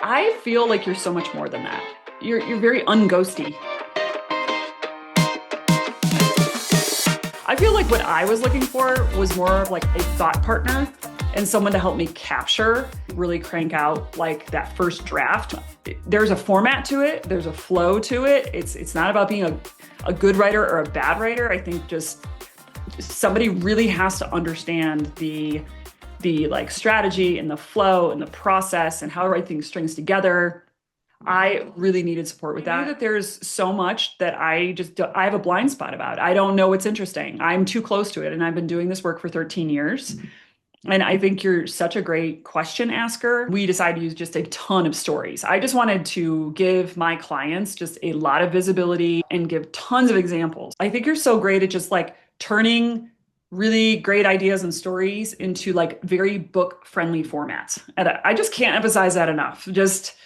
I feel like you're so much more than that. You're very unghosty. I feel like what I was looking for was more of like a thought partner and someone to help me capture, really crank out like that first draft. There's a format to it. There's a flow to it. It's not about being a good writer or a bad writer. I think just somebody really has to understand the like strategy and the flow and the process and how to write things strings together. I really needed support with that. I knew that there's so much that I have a blind spot about. I don't know what's interesting. I'm too close to it. And I've been doing this work for 13 years. And I think you're such a great question asker. We decided to use just a ton of stories. I just wanted to give my clients just a lot of visibility and give tons of examples. I think you're so great at just like turning really great ideas and stories into like very book-friendly formats. And I just can't emphasize that enough. Just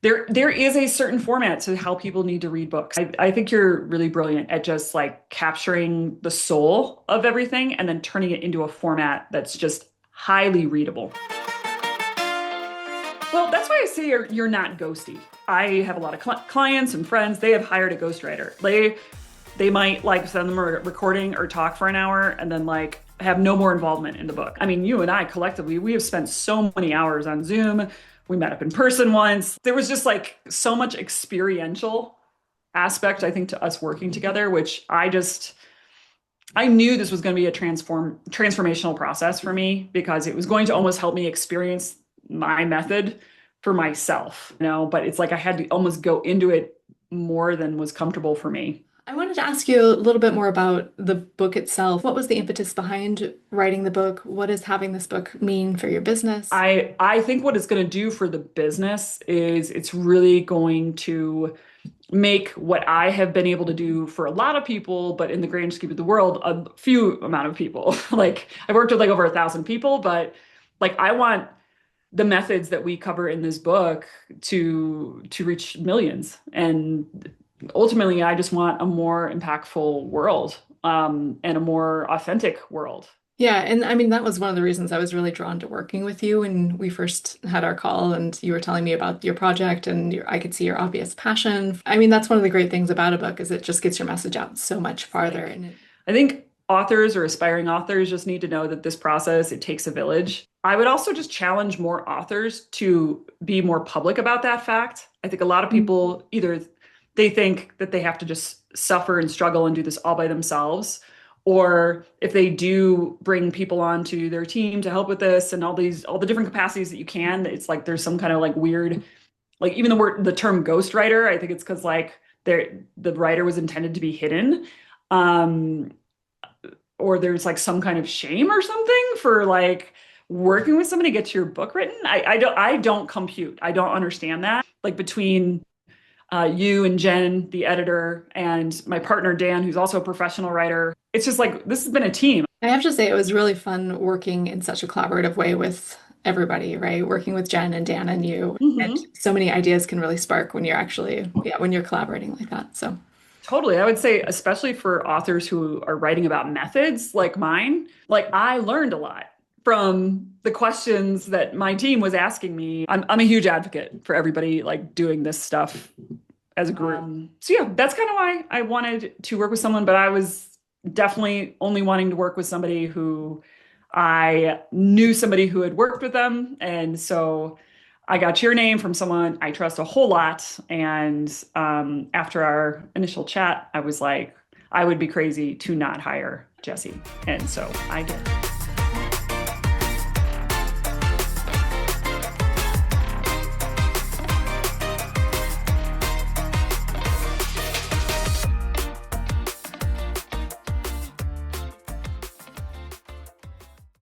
there is a certain format to how people need to read books. I think you're really brilliant at just like capturing the soul of everything and then turning it into a format that's just highly readable. Well, that's why I say you're not ghosty. I have a lot of clients and friends. They have hired a ghostwriter. They might like send them a recording or talk for an hour and then like have no more involvement in the book. I mean, you and I collectively, we have spent so many hours on Zoom. We met up in person once. There was just like so much experiential aspect, I think, to us working together, which I knew this was going to be a transformational process for me because it was going to almost help me experience my method for myself, but it's like I had to almost go into it more than was comfortable for me. I wanted to ask you a little bit more about the book itself. What was the impetus behind writing the book? What does having this book mean for your business? I think what it's going to do for the business is it's really going to make what I have been able to do for a lot of people, but in the grand scheme of the world, a few amount of people. Like I've worked with like over 1,000 people, but like I want the methods that we cover in this book to reach millions. And ultimately, I just want a more impactful world, and a more authentic world. Yeah, and I mean, that was one of the reasons I was really drawn to working with you when we first had our call and you were telling me about your project and I could see your obvious passion. I mean, that's one of the great things about a book is it just gets your message out so much farther. I think authors or aspiring authors just need to know that this process, it takes a village. I would also just challenge more authors to be more public about that fact. I think a lot of people either they think that they have to just suffer and struggle and do this all by themselves. Or if they do bring people onto their team to help with this and all the different capacities that you can, it's like there's some kind of like weird, like even the term ghostwriter, I think it's because like the writer was intended to be hidden. Or there's like some kind of shame or something for like working with somebody to get your book written. I don't compute. I don't understand that. Like between you and Jen, the editor, and my partner, Dan, who's also a professional writer. It's just like, this has been a team. I have to say, it was really fun working in such a collaborative way with everybody, right? Working with Jen and Dan and you. And so many ideas can really spark when you're actually, when you're collaborating like that. So totally. I would say, especially for authors who are writing about methods like mine, like I learned a lot from the questions that my team was asking me. I'm a huge advocate for everybody like doing this stuff as a group. So yeah, that's kind of why I wanted to work with someone, but I was definitely only wanting to work with somebody who I knew somebody who had worked with them. And so I got your name from someone I trust a whole lot. And after our initial chat, I was like, I would be crazy to not hire Jessie. And so I did.